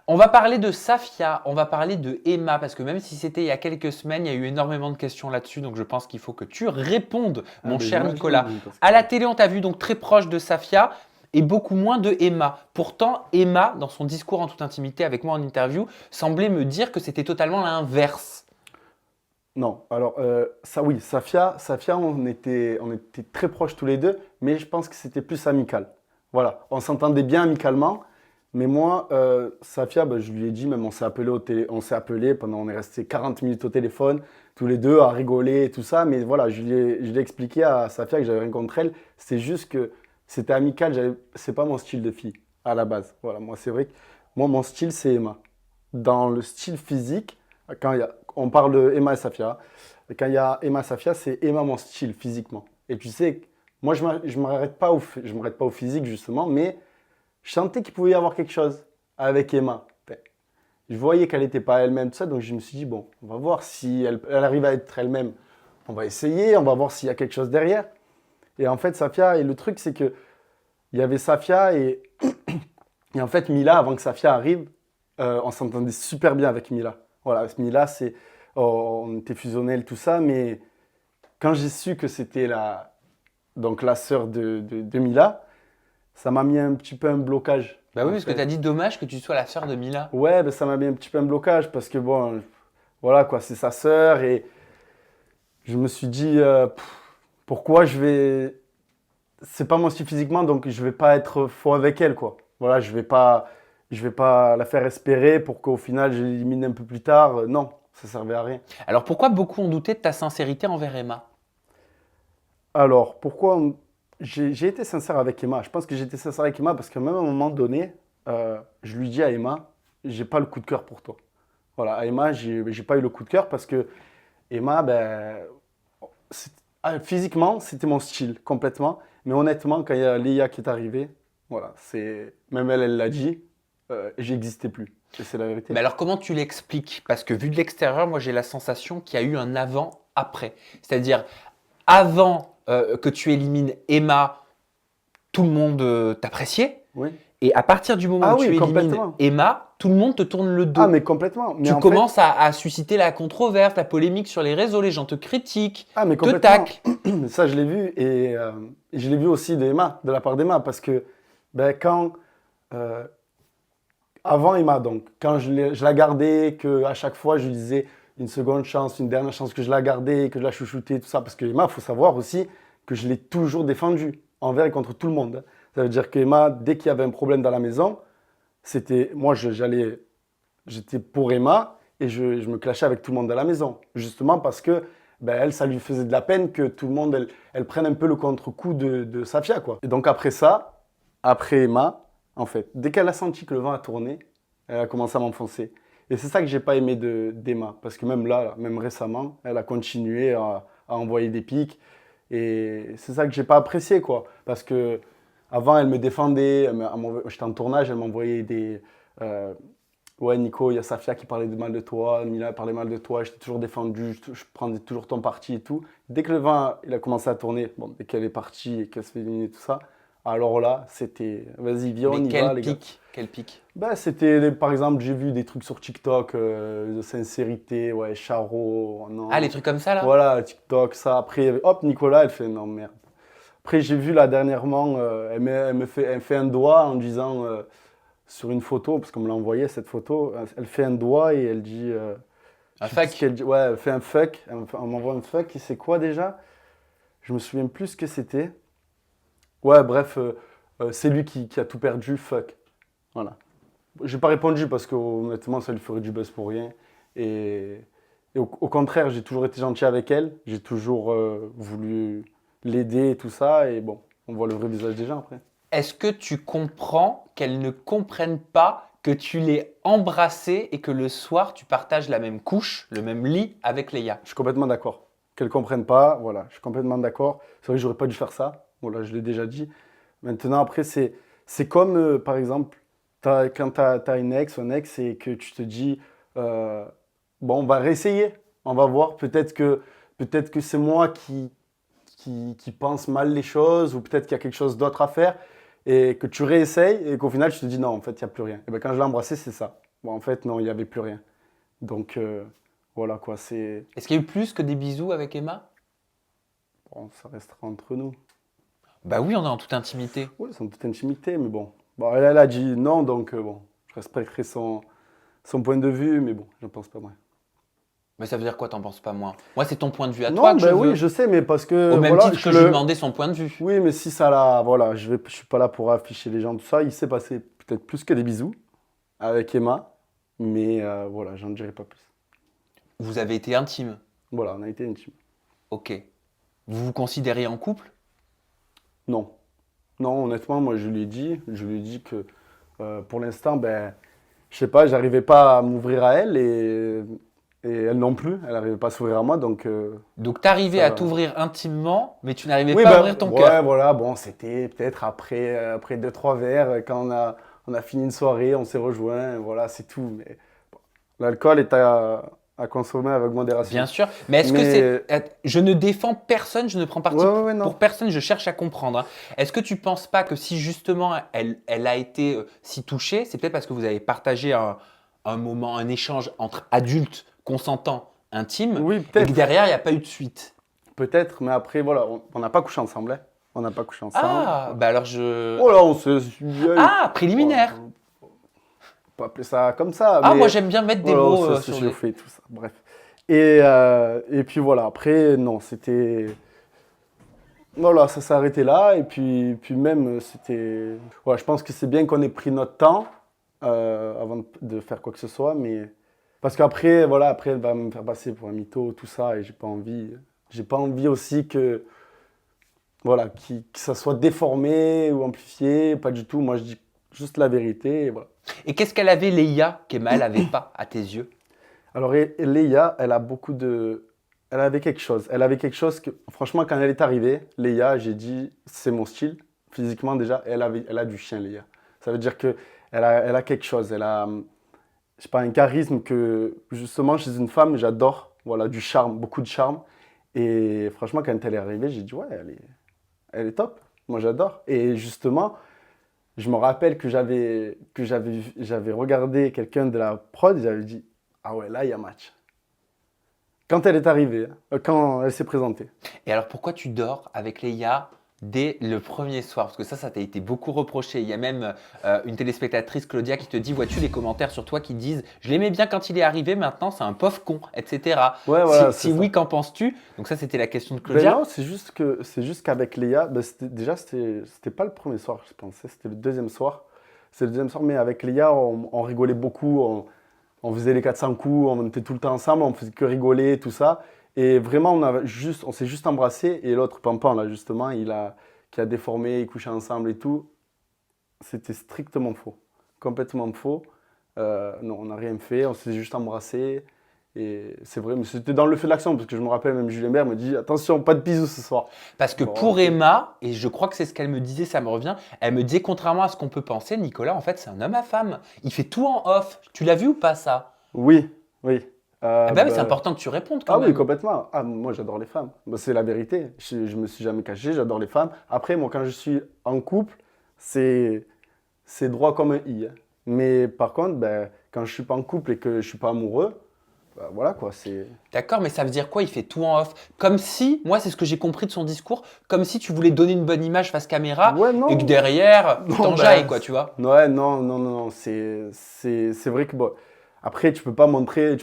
On va parler de Safia, on va parler de Emma, parce que même si c'était il y a quelques semaines, il y a eu énormément de questions là-dessus, donc je pense qu'il faut que tu répondes, Ah mon ben cher Nicolas. j'imagine, parce À que... la télé, on t'a vu donc très proche de Safia et beaucoup moins de Emma. Pourtant, Emma, dans son discours en toute intimité avec moi en interview, semblait me dire que c'était totalement l'inverse. Non, alors ça oui, Safia, on était très proches tous les deux, mais je pense que c'était plus amical. Voilà, on s'entendait bien amicalement, mais moi, Safia, ben, je lui ai dit, même on s'est appelé pendant, on est resté 40 minutes au téléphone, tous les deux, à rigoler et tout ça, mais voilà, je l'ai expliqué à Safia que j'avais rien contre elle, c'est juste que c'était amical, c'est pas mon style de fille, à la base. Voilà, moi c'est vrai que moi, mon style, c'est Emma. Dans le style physique, on parle de Emma et Safia. Quand il y a Emma et Safia, c'est Emma mon style physiquement. Et tu sais, moi je m'arrête pas je m'arrête pas au physique justement, mais je sentais qu'il pouvait y avoir quelque chose avec Emma. Enfin, je voyais qu'elle n'était pas elle-même, tout ça, donc je me suis dit, bon, on va voir si elle arrive à être elle-même. On va essayer, on va voir s'il y a quelque chose derrière. Et en fait, Safia, et le truc, c'est que il y avait Safia et en fait, Mila, avant que Safia arrive, on s'entendait super bien avec Mila. Voilà, Mila, on était fusionnels, tout ça, mais quand j'ai su que c'était donc la sœur de Mila, ça m'a mis un petit peu un blocage, Bah oui, en parce que t'as fait. dit dommage que tu sois la sœur de Mila. Ouais, ben, ça m'a mis un petit peu un blocage parce que bon, voilà quoi, c'est sa sœur et je me suis dit, pourquoi je vais. C'est pas mon style physiquement, donc je vais pas être faux avec elle, quoi. Voilà, je vais pas la faire espérer pour qu'au final je l'élimine un peu plus tard. Non, ça servait à rien. Alors pourquoi beaucoup ont douté de ta sincérité envers Emma? Alors, j'ai été sincère avec Emma. Je pense que j'ai été sincère avec Emma parce qu'à même à un moment donné, je lui dis à Emma, j'ai pas le coup de cœur pour toi. Voilà, à Emma, j'ai pas eu le coup de cœur parce que Emma, ben, physiquement, c'était mon style complètement. Mais honnêtement, quand il y a Léa qui est arrivée, voilà, même elle l'a dit, j'existais plus. Et c'est la Mais vérité. alors comment tu l'expliques? Parce que vu de l'extérieur, moi j'ai la sensation qu'il y a eu un avant-après. C'est-à-dire, avant que tu élimines Emma, tout le monde t'appréciait. Oui. Et à partir du moment où Ah oui, tu élimines complètement. Emma, tout le monde te tourne le Ah, dos. mais complètement. Mais Tu en fait, commences à susciter la controverse, la polémique sur les réseaux, les gens te critiquent, ah, mais te complètement. taclent. Ça, je l'ai vu et je l'ai vu aussi d'Emma, de la part d'Emma, parce que ben, euh, avant Emma, donc, quand je la gardais, que à chaque fois je lui disais une seconde chance, une dernière chance, que je la gardais, que je la chouchoutais, tout ça, parce que Emma, il faut savoir aussi que je l'ai toujours défendue, envers et contre tout le monde. Ça veut dire qu'Emma, dès qu'il y avait un problème dans la maison, moi, j'étais pour Emma et je me clashais avec tout le monde dans la maison. Justement parce que ben, elle, ça lui faisait de la peine que tout le monde, elle prenne un peu le contre-coup de Safia, quoi. Et donc après ça, après Emma, en fait, dès qu'elle a senti que le vent a tourné, elle a commencé à m'enfoncer. Et c'est ça que j'ai pas aimé d'Emma. Parce que même là, même récemment, elle a continué à envoyer des pics. Et c'est ça que j'ai pas apprécié, quoi. Parce que avant, elle me défendait, j'étais en tournage, elle m'envoyait des, euh, ouais, Nico, il y a Safia qui parlait de mal de toi, Mila parlait mal de toi, je t'ai toujours défendu, je prenais toujours ton parti et tout. Dès que le vent il a commencé à tourner, bon, dès qu'elle est partie et qu'elle se fait éliminer tout ça, alors là, c'était vas-y, viens, on Mais y va, quel les gars. pic, quel pic. Ben, par exemple, j'ai vu des trucs sur TikTok de sincérité, ouais, Charo, Ah, les non. trucs comme ça là? Voilà, TikTok, ça. Après, hop, Nicolas, elle fait non, merde. Après, j'ai vu là dernièrement, elle me fait un doigt en disant sur une photo, parce qu'on me l'a envoyé cette photo, elle fait un doigt et elle dit, Un je sais plus ce fac. qu'elle dit, ouais, elle fait un fuck, elle m'envoie un fuck, et c'est quoi déjà? Je me souviens plus ce que c'était. Ouais, bref, c'est lui qui a tout perdu, fuck. Voilà. J'ai pas répondu parce que honnêtement, ça lui ferait du buzz pour rien. Et, et au contraire, j'ai toujours été gentil avec elle, j'ai toujours voulu l'aider et tout ça, et bon, on voit le vrai visage des gens après. Est-ce que tu comprends qu'elles ne comprennent pas que tu l'aies embrassée et que le soir tu partages la même couche, le même lit avec Léa? Je suis complètement d'accord. Qu'elles ne comprennent pas, voilà, je suis complètement d'accord. C'est vrai que j'aurais pas dû faire ça. Voilà, je l'ai déjà dit. Maintenant, après, c'est comme, par exemple, quand tu as une ex ou un ex et que tu te dis, euh, bon, on va réessayer. On va voir. Peut-être que c'est moi qui pense mal les choses ou peut-être qu'il y a quelque chose d'autre à faire et que tu réessayes et qu'au final, tu te dis, non, en fait, il n'y a plus rien. Et ben, quand je l'ai embrassé, c'est ça. Bon, en fait, non, il n'y avait plus rien. Donc, voilà quoi, c'est. Est-ce qu'il y a eu plus que des bisous avec Emma? Bon, ça restera entre nous. Bah oui, on est en toute intimité. Oui, c'est en toute intimité, mais bon. Bon, elle a dit non, donc bon, je respecterai son point de vue, mais bon, je ne pense pas moi. Mais ça veut dire quoi, t'en penses pas moins? Moi, c'est ton point de vue à toi Non, que je ben oui, veux. je sais, mais parce que Au même voilà, titre que je lui demandais son point de vue. Oui, mais si ça l'a, voilà, je suis pas là pour afficher les gens tout ça. Il s'est passé peut-être plus que des bisous avec Emma, mais voilà, j'en dirai pas plus. Vous avez été intime. Voilà, on a été intimes. Ok. Vous vous considérez en couple? Non, non, honnêtement, moi je lui ai dit que pour l'instant, ben, je sais pas, j'arrivais pas à m'ouvrir à elle et elle non plus, elle n'arrivait pas à s'ouvrir à moi, donc Donc t'arrivais à ça. t'ouvrir intimement, mais tu n'arrivais Oui, pas à ben, ouvrir ton ouais, cœur. voilà, bon, c'était peut-être après 2-3 verres, quand on a fini une soirée, on s'est rejoints, voilà, c'est tout. Mais bon, l'alcool est à consommer avec modération. Bien sûr. Mais est-ce que Mais, je ne défends personne, je ne prends parti ouais, pour non. personne, je cherche à comprendre, hein. Est-ce que tu penses pas que si justement elle a été si touchée, c'est peut-être parce que vous avez partagé un moment, un échange entre adultes consentants, intimes, Oui, et que peut-être, derrière, il n'y a pas eu de suite? peut-être, mais après, voilà, on n'a pas couché ensemble, hein. On n'a pas couché ensemble. Ah, Voilà. bah alors je... Oh là, on s'est. Ah, Voilà, préliminaire. on peut appeler ça comme ça, Ah, moi mais j'aime bien mettre des voilà, on mots s'est sur des... chauffé, tout ça, bref. Et puis voilà, après, non, c'était. Voilà, ça s'est arrêté là. Et puis même, c'était. Ouais, je pense que c'est bien qu'on ait pris notre temps avant de faire quoi que ce soit. Mais. Parce qu'après, voilà, après, elle va me faire passer pour un mytho, tout ça. Et j'ai pas envie. J'ai pas envie aussi que. Voilà, que ça soit déformé ou amplifié. Pas du tout. Moi, je dis juste la vérité. Et voilà. Et qu'est-ce qu'elle avait, Leïa, qu'Emma, elle n'avait pas à tes yeux? Alors, Leia, elle a beaucoup de. Elle avait quelque chose. Elle avait quelque chose que, franchement, quand elle est arrivée, Leia, j'ai dit, c'est mon style. Physiquement, déjà, elle a du chien, Leia. Ça veut dire que elle a quelque chose. Elle a, je sais pas, un charisme que, justement, chez une femme, j'adore. Voilà, du charme, beaucoup de charme. Et franchement, quand elle est arrivée, j'ai dit, ouais, elle est top. Moi, j'adore. Et justement, je me rappelle que j'avais regardé quelqu'un de la prod, et j'avais dit, ah ouais, là, il y a match. Quand elle est arrivée, quand elle s'est présentée. Et alors pourquoi tu dors avec Leïa dès le premier soir? Parce que ça t'a été beaucoup reproché. Il y a même une téléspectatrice, Claudia, qui te dit, vois-tu les commentaires sur toi qui disent, je l'aimais bien quand il est arrivé, maintenant c'est un pauvre con, etc. Ouais, Si, voilà, c'est si ça. oui, qu'en penses-tu? Donc ça, c'était la question de Ben Claudia. non, c'est juste qu'avec Léa, ben c'était pas le premier soir, je pensais, c'était le deuxième soir. C'est le deuxième soir, mais avec Léa, on rigolait beaucoup, on faisait les 400 coups, on était tout le temps ensemble, on faisait que rigoler, tout ça. Et vraiment, on s'est juste embrassé. Et l'autre, Pampan, là, justement, qui a déformé, ils couchaient ensemble et tout, c'était strictement faux. Complètement faux. Non, on n'a rien fait, on s'est juste embrassé. Et c'est vrai, mais c'était dans le feu de l'action, parce que je me rappelle, même Julien Bert me dit, attention, pas de bisous ce soir. Parce que Bon, pour ok. Emma, et je crois que c'est ce qu'elle me disait, ça me revient, elle me disait, contrairement à ce qu'on peut penser, Nicolas, en fait, c'est un homme à femme. Il fait tout en off. Tu l'as vu ou pas ça? Oui, oui. Eh ben, c'est Bah, important que tu répondes quand ah oui, même. complètement. Ah, moi, j'adore les femmes. Bah, c'est la vérité. Je me suis jamais caché, j'adore les femmes. Après, moi, quand je suis en couple, c'est c'est droit comme un i, hein. Mais par contre, ben, quand je suis pas en couple et que je suis pas amoureux, bah, voilà quoi, c'est. D'accord, mais ça veut dire quoi? Il fait tout en off. Comme si, moi c'est ce que j'ai compris de son discours, comme si tu voulais donner une bonne image face caméra Ouais, et que non. derrière, tu Non, t'enjailles, ben. quoi, tu vois. Ouais, non, non, non, non. C'est vrai que bon. Après, tu peux pas montrer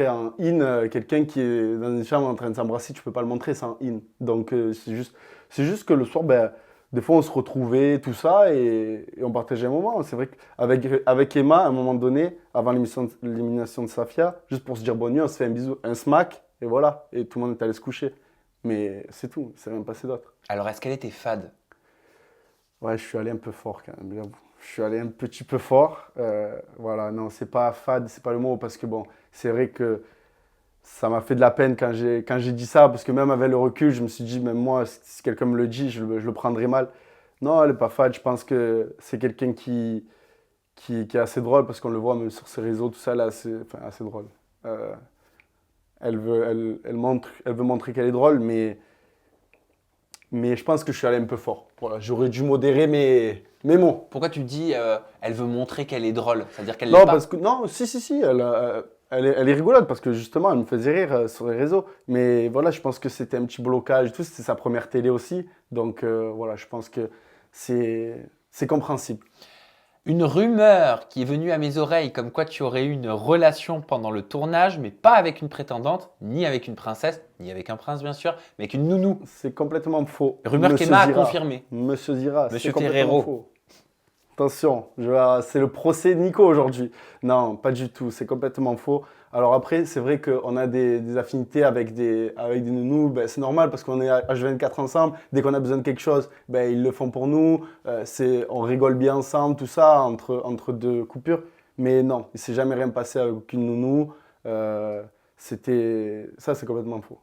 un in, quelqu'un qui est dans une chambre en train de s'embrasser, tu peux pas le montrer, c'est un in. Donc, c'est juste que le soir, ben, des fois, on se retrouvait, tout ça, et on partageait un moment. C'est vrai avec Emma, à un moment donné, avant l'élimination de Safia, juste pour se dire bonne nuit, on se fait un bisou, un smack, et voilà. Et tout le monde est allé se coucher. Mais c'est tout, c'est rien passé d'autre. Alors est-ce qu'elle était fade? Ouais, je suis allé un peu fort quand même, j'avoue. Je suis allé un petit peu fort. Voilà, non, c'est pas fade, c'est pas le mot, parce que bon, c'est vrai que ça m'a fait de la peine quand j'ai dit ça, parce que même avec le recul, je me suis dit, même moi, si quelqu'un me le dit, je le prendrais mal. Non, elle est pas fade, je pense que c'est quelqu'un qui est assez drôle, parce qu'on le voit même sur ses réseaux, tout ça, là, c'est enfin, assez drôle. Euh, elle veut montrer qu'elle est drôle, mais mais je pense que je suis allé un peu fort. Voilà, j'aurais dû modérer mes mots. Pourquoi tu dis elle veut montrer qu'elle est drôle? C'est-à-dire qu'elle l'est Non, pas? parce que non, si, elle est rigolote parce que justement, elle me faisait rire sur les réseaux. Mais voilà, je pense que c'était un petit blocage et tout. C'était sa première télé aussi, donc voilà, je pense que c'est compréhensible. Une rumeur qui est venue à mes oreilles comme quoi tu aurais eu une relation pendant le tournage, mais pas avec une prétendante, ni avec une princesse, ni avec un prince bien sûr, mais avec une nounou. C'est complètement faux. Rumeur Monsieur qu'Emma a Zira. confirmée. Monsieur Zira, c'est Monsieur complètement Ferrero. faux. Attention, c'est le procès de Nico aujourd'hui. Non, pas du tout, c'est complètement faux. Alors après, c'est vrai qu'on a des affinités avec des nounous, ben, c'est normal parce qu'on est H24 ensemble. Dès qu'on a besoin de quelque chose, ben, ils le font pour nous. On rigole bien ensemble, tout ça, entre deux coupures. Mais non, il ne s'est jamais rien passé avec aucune nounou. Ça, c'est complètement faux.